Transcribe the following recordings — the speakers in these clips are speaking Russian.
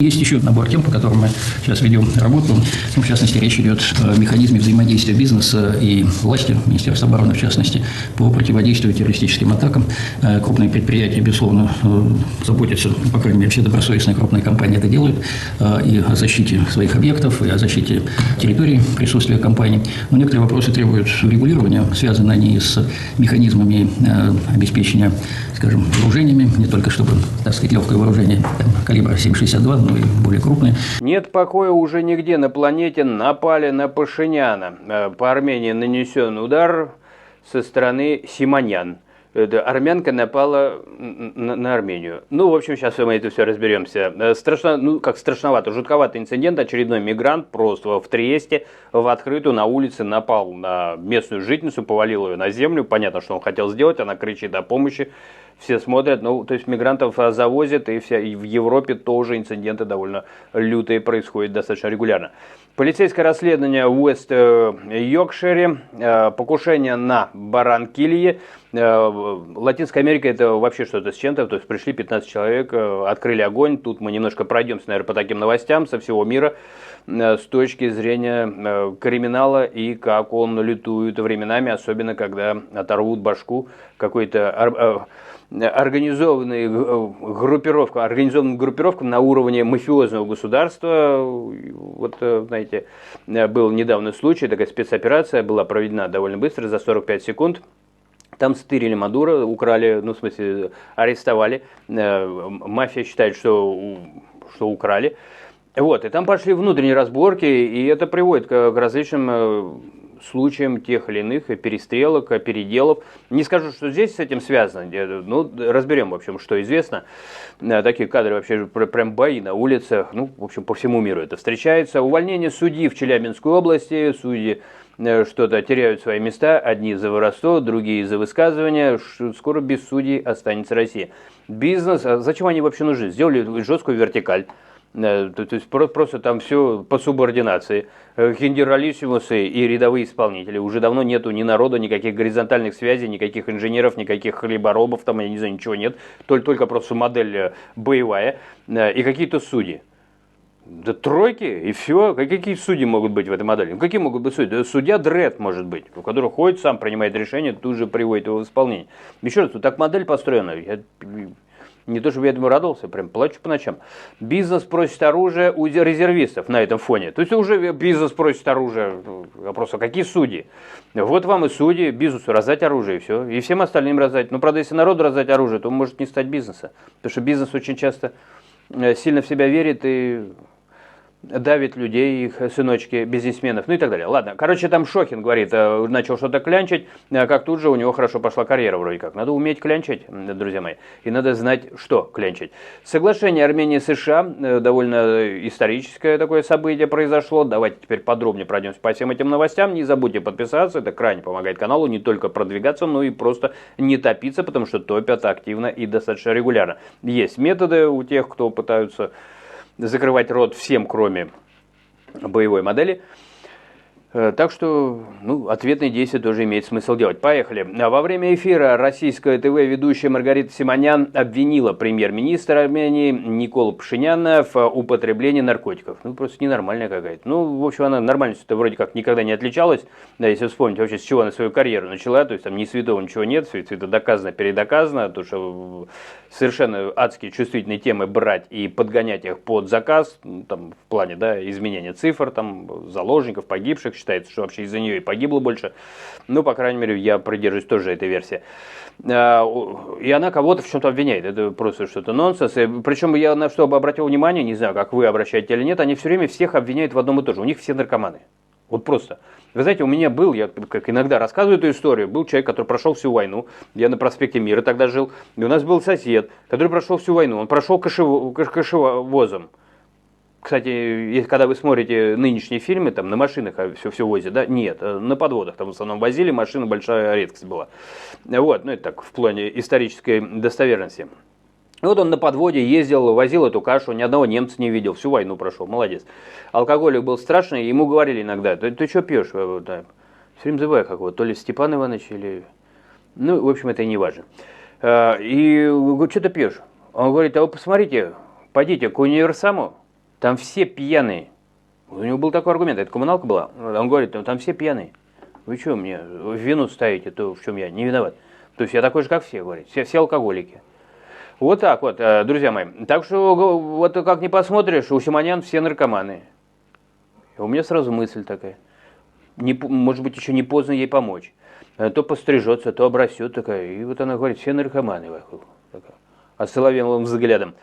Есть еще набор тем, по которым мы сейчас ведем работу. В частности, речь идет о механизме взаимодействия бизнеса и власти, Министерства обороны в частности, по противодействию террористическим атакам. Крупные предприятия, безусловно, заботятся, по крайней мере, все добросовестные крупные компании это делают, и о защите своих объектов, и о защите территории присутствия компаний. Но некоторые вопросы требуют регулирования, связаны они с механизмами обеспечения, скажем, вооружениями, не только чтобы, так сказать, легкое вооружение калибра 7,62, и более крупные. Нет покоя уже нигде на планете, напали на Пашиняна. По Армении нанесен удар со стороны Симонян. Армянка напала на Армению. В общем, сейчас мы это все разберемся. Страшновато, жутковатый инцидент. Очередной мигрант просто в Триесте в открытую на улице напал на местную жительницу, повалил ее на землю. Понятно, что он хотел сделать, она кричит о помощи. Все смотрят, то есть мигрантов завозят, и в Европе тоже инциденты довольно лютые происходят достаточно регулярно. Полицейское расследование в Уэст-Йоркшире, покушение на Барранкилье. Латинская Америка это вообще что-то с чем-то, то есть пришли 15 человек, открыли огонь. Тут мы немножко пройдемся, наверное, по таким новостям со всего мира с точки зрения криминала и как он лютует временами, особенно когда оторвут башку какой-то организованным группировкам на уровне мафиозного государства. Вот, знаете, был недавно случай, такая спецоперация была проведена довольно быстро, за 45 секунд. Там стырили Мадуро, украли, арестовали. Мафия считает, что украли. Вот, и там пошли внутренние разборки, и это приводит к различным случаям тех или иных перестрелок, переделов. Не скажу, что здесь с этим связано, разберем, в общем, что известно. Такие кадры вообще, прям бои на улицах, в общем, по всему миру это встречается. Увольнение судьи в Челябинской области, судьи что-то теряют свои места, одни за воровство, другие за высказывания, скоро без судей останется Россия. Бизнес, зачем они вообще нужны? Сделали жесткую вертикаль. То есть просто там все по субординации. Генералиссимусы и рядовые исполнители. Уже давно нету ни народа, никаких горизонтальных связей, никаких инженеров, никаких хлеборобов, там, я не знаю, ничего нет. Только просто модель боевая и какие-то судьи. Да тройки, и все. Какие судьи могут быть в этой модели? Какие могут быть судьи? Да судья Дред может быть, у которого ходит, сам принимает решение, тут же приводит его в исполнение. Еще раз, так модель построена. Не то, чтобы я этому радовался, прям плачу по ночам. Бизнес просит оружие у резервистов на этом фоне. То есть уже бизнес просит оружие. Вопрос, а какие судьи? Вот вам и судьи, бизнесу раздать оружие, и все. И всем остальным раздать. Правда, если народу раздать оружие, то может не стать бизнеса. Потому что бизнес очень часто сильно в себя верит и давит людей, их сыночки, бизнесменов, и так далее. Ладно, там Шохин говорит, начал что-то клянчить, как тут же у него хорошо пошла карьера вроде как. Надо уметь клянчить, друзья мои, и надо знать, что клянчить. Соглашение Армении и США, довольно историческое такое событие произошло. Давайте теперь подробнее пройдемся по всем этим новостям. Не забудьте подписаться, это крайне помогает каналу не только продвигаться, но и просто не топиться, потому что топят активно и достаточно регулярно. Есть методы у тех, кто пытаются закрывать рот всем, кроме боевой модели. Так что, ответные действия тоже имеет смысл делать. Поехали. Во время эфира российская ТВ-ведущая Маргарита Симонян обвинила премьер-министра Армении Николу Пашиняна в употреблении наркотиков. Просто ненормальная какая-то. В общем, она нормальностью-то вроде как никогда не отличалась. Да, если вспомнить вообще, с чего она свою карьеру начала, то есть там ни святого ничего нет, все это доказано, передоказано, то что совершенно адские чувствительные темы брать и подгонять их под заказ, там в плане, изменения цифр, там заложников, погибших, считается, что вообще из-за нее и погибло больше. По крайней мере, я придерживаюсь тоже этой версии. И она кого-то в чем-то обвиняет. Это просто что-то нонсенс. Причем я на что бы обратил внимание, не знаю, как вы обращаете или нет, они все время всех обвиняют в одном и том же. У них все наркоманы. Вот просто. Вы знаете, у меня был, я как иногда рассказываю эту историю, был человек, который прошел всю войну, я на проспекте Мира тогда жил, и у нас был сосед, который прошел всю войну, он прошел кошевозом. Кстати, когда вы смотрите нынешние фильмы, там на машинах все возят, нет, на подводах там в основном возили, машина большая редкость была. Вот, это так, в плане исторической достоверности. Вот он на подводе ездил, возил эту кашу, ни одного немца не видел, всю войну прошел, молодец. Алкоголик был страшный, ему говорили иногда, ты что пьешь? Все время забываю, как его, то ли Степан Иванович, или... в общем, это и не важно. И говорю, что ты пьешь? Он говорит, а вы посмотрите, пойдите к универсаму, там все пьяные. У него был такой аргумент, это коммуналка была. Он говорит, там все пьяные. Вы что мне в вину ставите, то в чем я не виноват? То есть я такой же, как все, говорит, все алкоголики. Вот так вот, друзья мои. Так что вот как ни посмотришь, у Симонян все наркоманы. У меня сразу мысль такая. Может быть, еще не поздно ей помочь. То пострижется, то обрастет такая. И вот она говорит, все наркоманы вокруг. Осоловелым взглядом.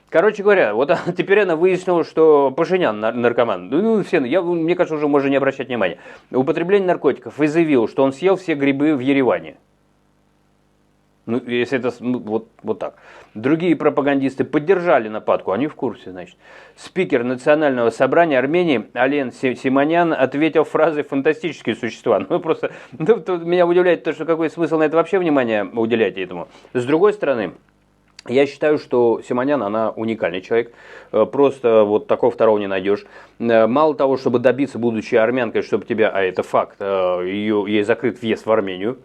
Короче говоря, вот теперь она выяснила, что Пашинян наркоман. Ну, все, мне кажется, уже можно не обращать внимания. Употребление наркотиков. И заявил, что он съел все грибы в Ереване. Ну, если это вот так. Другие пропагандисты поддержали нападку, они в курсе, значит. Спикер Национального собрания Армении Ален Симонян ответил фразой «фантастические существа». Ну, просто меня удивляет то, что какой смысл на это вообще внимание уделять этому. С другой стороны, я считаю, что Симонян, она уникальный человек, просто вот такого второго не найдешь. Мало того, чтобы добиться, будучи армянкой, чтобы тебя, а это факт, ей закрыт въезд в Армению.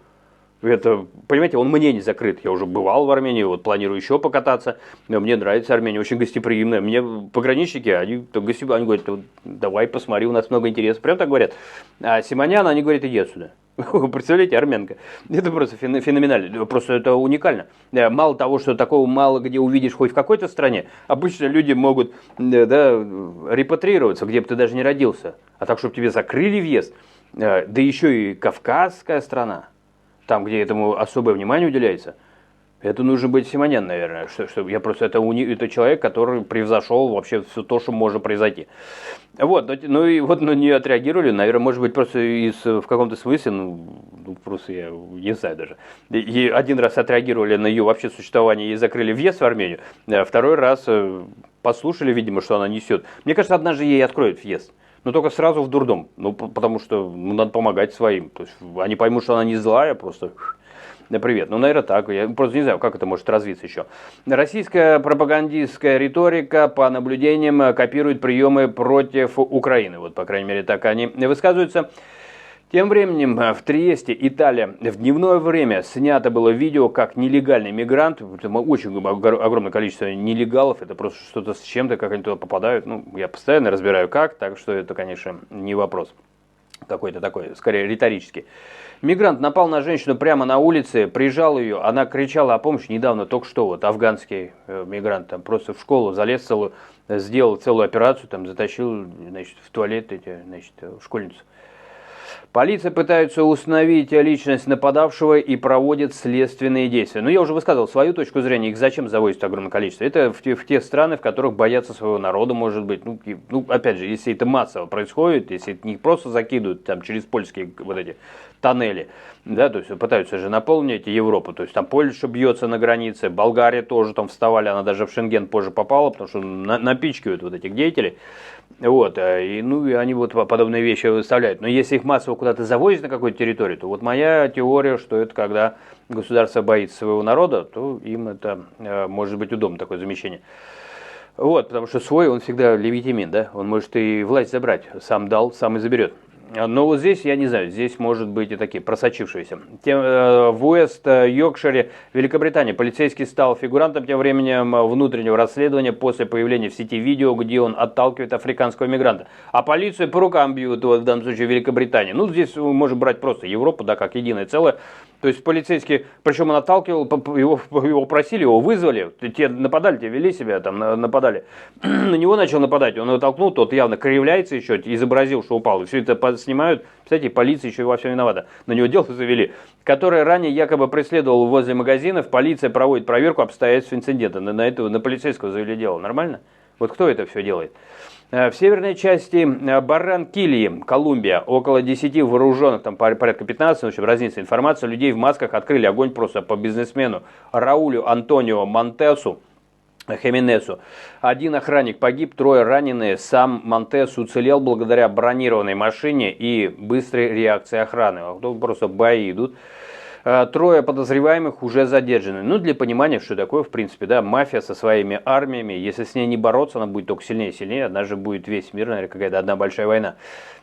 Это, понимаете, он мне не закрыт. Я уже бывал в Армении, вот планирую еще покататься. Мне нравится Армения, очень гостеприимная. Мне пограничники, они говорят, давай посмотри, у нас много интересов. Прям так говорят. А Симонян, они говорят, иди отсюда. Представляете, армянка. Это просто феноменально, просто это уникально. Мало того, что такого мало где увидишь хоть в какой-то стране, обычно люди могут репатриироваться, где бы ты даже не родился. А так, чтобы тебе закрыли въезд, да еще и кавказская страна. Там, где этому особое внимание уделяется, это нужно быть Симонян, наверное. Я просто это человек, который превзошел вообще все то, что может произойти. Вот, но не отреагировали, наверное, может быть, просто в каком-то смысле, просто я не знаю даже. И один раз отреагировали на ее вообще существование и закрыли въезд в Армению, а второй раз послушали, видимо, что она несет. Мне кажется, однажды ей откроют въезд. Но только сразу в дурдом, потому что надо помогать своим. То есть они поймут, что она не злая, просто привет. Наверное, так. Я просто не знаю, как это может развиться еще. Российская пропагандистская риторика, по наблюдениям, копирует приемы против Украины. Вот, по крайней мере, так они высказываются. Тем временем в Триесте, Италия, в дневное время снято было видео, как нелегальный мигрант, очень огромное количество нелегалов, это просто что-то с чем-то, как они туда попадают. Я постоянно разбираю как, так что это, конечно, не вопрос какой-то такой, скорее риторический. Мигрант напал на женщину прямо на улице, прижал ее, она кричала о помощи. Недавно, только что, вот афганский мигрант там просто в школу залез, сделал целую операцию, там затащил, значит, в туалет школьницу. Полиция пытается установить личность нападавшего и проводит следственные действия. Но я уже высказывал свою точку зрения, их зачем завозят огромное количество. Это в те страны, в которых боятся своего народа, может быть. Опять же, если это массово происходит, если это не просто закидывают там, через польские вот эти тоннели, да, то есть пытаются же наполнить Европу. То есть там Польша бьется на границе, Болгария тоже там вставали, она даже в Шенген позже попала, потому что напичкивают вот этих деятелей. Вот, и они вот подобные вещи выставляют. Но если их массово куда-то завозят на какую-то территорию, то вот моя теория, что это когда государство боится своего народа, то им это может быть удобно, такое замещение. Вот, потому что свой, он всегда легитимен, да, он может и власть забрать, сам дал, сам и заберет. Но вот здесь, я не знаю, здесь может быть и такие просочившиеся. В Уэст-Йоркшире, Великобритания, полицейский стал фигурантом тем временем внутреннего расследования после появления в сети видео, где он отталкивает африканского мигранта. А полицию по рукам бьют, вот в данном случае Великобритания. Здесь мы можем брать просто Европу, да, как единое целое. То есть полицейский, причем он отталкивал, его просили, его вызвали, те нападали, те вели себя, там нападали. На него начал нападать, он его толкнул, тот явно кривляется еще, изобразил, что упал. И все это снимают, кстати, полиция еще во всем виновата. На него дело завели, которое ранее якобы преследовал возле магазинов. Полиция проводит проверку обстоятельств инцидента. На полицейского завели дело. Нормально? Вот кто это все делает? В северной части Барранкильи, Колумбия, около 10 вооруженных, там порядка 15, в общем, разница информации, людей в масках открыли огонь просто по бизнесмену Раулю Антонио Монтесу Хименесу. Один охранник погиб, 3 раненые. Сам Монтес уцелел благодаря бронированной машине и быстрой реакции охраны. Просто бои идут. Трое подозреваемых уже задержаны. Ну, для понимания, что такое, в принципе, да, мафия со своими армиями. Если с ней не бороться, она будет только сильнее и сильнее. Одна же будет весь мир, наверное, какая-то одна большая война.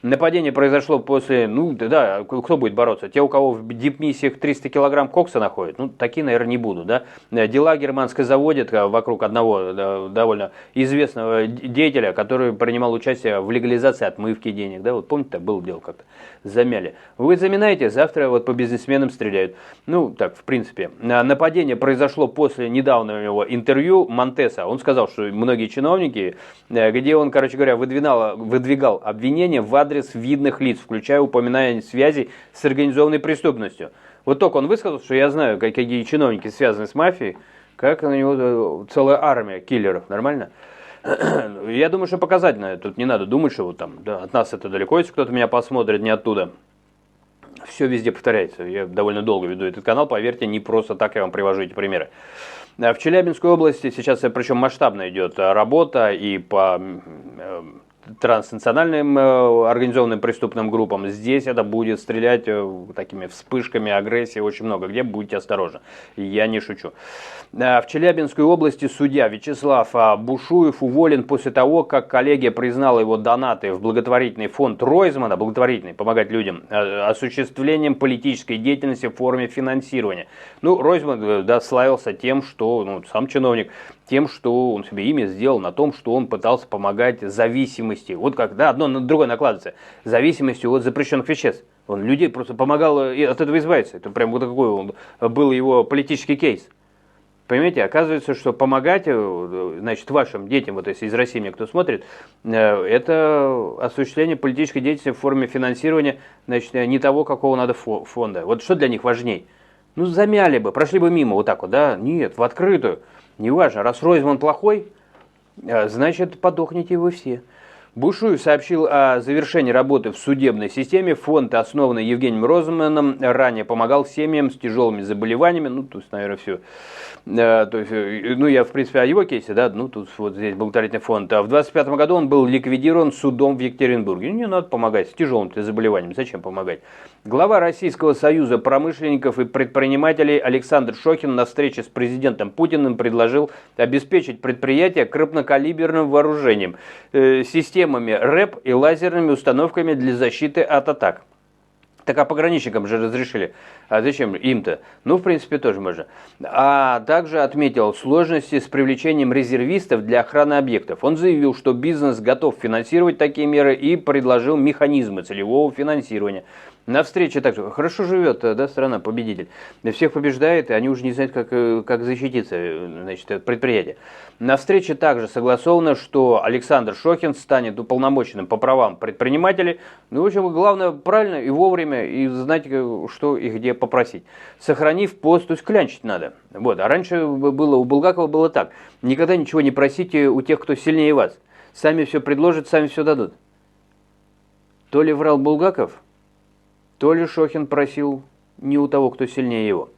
Нападение произошло после, ну, да, кто будет бороться? Те, у кого в дипмиссиях 300 килограмм кокса находят? Ну, такие, наверное, не будут, да. Дела германской заводят вокруг одного довольно известного деятеля, который принимал участие в легализации отмывки денег, да, вот помните, так было дело как-то, замяли. Вы заминаете, завтра вот по бизнесменам стреляют. Ну, так, в принципе. Нападение произошло после недавнего интервью Монтеса. Он сказал, что многие чиновники, где он, короче говоря, выдвигал обвинения в адрес видных лиц, включая упоминание связей с организованной преступностью. Вот только он высказал, что я знаю, какие чиновники связаны с мафией, как на него целая армия киллеров. Нормально? Я думаю, что показательно. Тут не надо думать, что вот там, да, от нас это далеко, если кто-то меня посмотрит, не оттуда. Все везде повторяется. Я довольно долго веду этот канал, поверьте, не просто так я вам привожу эти примеры. В Челябинской области сейчас, причем масштабно идет работа и по транснациональным организованным преступным группам. Здесь это будет стрелять такими вспышками агрессии очень много. Где будьте осторожны. Я не шучу. В Челябинской области судья Вячеслав Бушуев уволен после того, как коллегия признала его донаты в благотворительный фонд Ройзмана, благотворительный, помогать людям, осуществлением политической деятельности в форме финансирования. Ну, Ройзман, да, славился тем, что, ну, сам чиновник, тем, что он себе имя сделал на том, что он пытался помогать зависимости. Вот как, да, одно на другое накладывается. Зависимостью от запрещенных веществ. Он людей просто помогал от этого избавиться. Это прям вот такой был его политический кейс. Понимаете, оказывается, что помогать, значит, вашим детям, вот если из России мне кто смотрит, это осуществление политической деятельности в форме финансирования, значит, не того, какого надо фонда. Вот что для них важней? Ну, замяли бы, прошли бы мимо вот так вот, да? Нет, в открытую. Неважно, раз Ройзман плохой, значит, подохнете вы все. Бушуев сообщил о завершении работы в судебной системе. Фонд, основанный Евгением Ройзманом, ранее помогал семьям с тяжелыми заболеваниями. Ну, то есть, наверное, все. То есть, ну, я, в принципе, о его кейсе, да, ну, тут вот здесь благотворительный фонд. А в 2025 году он был ликвидирован судом в Екатеринбурге. Не надо помогать с тяжелым заболеванием. Зачем помогать? Глава Российского союза промышленников и предпринимателей Александр Шохин на встрече с президентом Путиным предложил обеспечить предприятия крупнокалиберным вооружением, системами РЭП и лазерными установками для защиты от атак. Так а пограничникам же разрешили. А зачем им-то? Ну, в принципе, тоже можно. А также отметил сложности с привлечением резервистов для охраны объектов. Он заявил, что бизнес готов финансировать такие меры и предложил механизмы целевого финансирования. На встрече также хорошо живет, да, страна-победитель. Всех побеждает, и они уже не знают, как защититься, значит, предприятие. На встрече также согласовано, что Александр Шохин станет уполномоченным по правам предпринимателей. Ну, в общем, главное правильно и вовремя, и знать, что и где попросить. Сохранив пост, то есть клянчить надо. Вот. А раньше было, у Булгакова было так. Никогда ничего не просите у тех, кто сильнее вас. Сами все предложат, сами все дадут. То ли врал Булгаков, то ли Шохин просил не у того, кто сильнее его.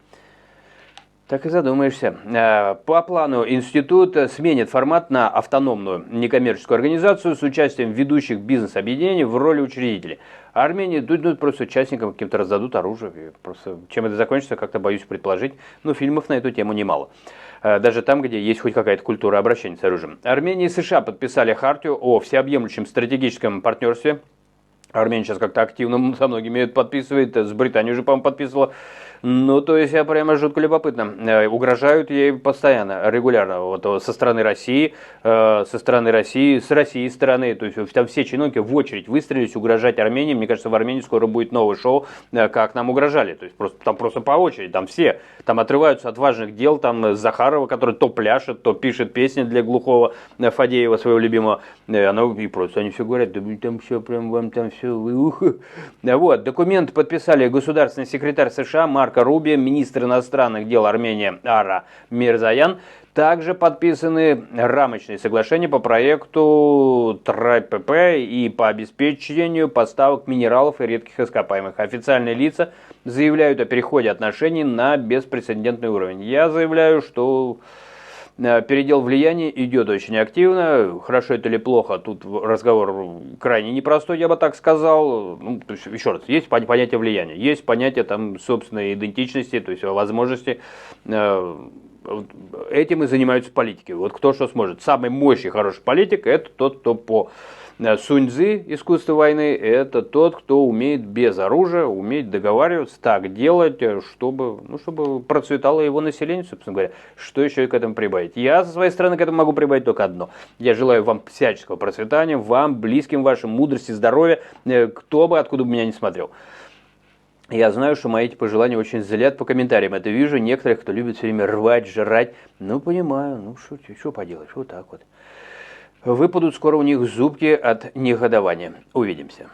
Так и задумаешься. По плану институт сменит формат на автономную некоммерческую организацию с участием ведущих бизнес-объединений в роли учредителей. Армения тут просто участникам каким-то раздадут оружие. Просто чем это закончится, как-то боюсь предположить. Но фильмов на эту тему немало. Даже там, где есть хоть какая-то культура обращения с оружием. Армения и США подписали хартию о всеобъемлющем стратегическом партнерстве. Армения сейчас как-то активно со многими это подписывает, с Британией уже, по-моему, подписывала. Ну, то есть, я прямо жутко любопытно. Угрожают ей постоянно, регулярно, вот со стороны России, с России стороны. То есть, там все чиновники в очередь выстроились угрожать Армении. Мне кажется, в Армении скоро будет новое шоу, как нам угрожали. То есть, там просто по очереди, там все. Там отрываются от важных дел, там Захарова, который то пляшет, то пишет песни для глухого Фадеева, своего любимого. И просто они все говорят, да там все, прям вам там все. Вот, документ подписали государственный секретарь США Марко Рубио, министр иностранных дел Армении Ара Мирзоян. Также подписаны рамочные соглашения по проекту ТРПП и по обеспечению поставок минералов и редких ископаемых. Официальные лица заявляют о переходе отношений на беспрецедентный уровень. Я заявляю, что Передел влияния идет очень активно. Хорошо это или плохо, тут разговор крайне непростой, я бы так сказал. Ну, то есть, еще раз, есть понятие влияния, есть понятие там, собственной идентичности, то есть возможности. Этим и занимаются политики. Вот кто что сможет. Самый мощный, хороший политик – это тот, кто по Сунь-Цзы, искусство войны, это тот, кто умеет без оружия, умеет договариваться, так делать, чтобы процветало его население, собственно говоря. Что еще к этому прибавить? Я со своей стороны к этому могу прибавить только одно. Я желаю вам всяческого процветания, вам, близким вашим, мудрости, здоровья, кто бы, откуда бы меня не смотрел. Я знаю, что мои эти пожелания очень злят по комментариям. Это вижу некоторых, кто любит все время рвать, жрать. Ну, понимаю, что поделать, вот так вот. Выпадут скоро у них зубки от негодования. Увидимся.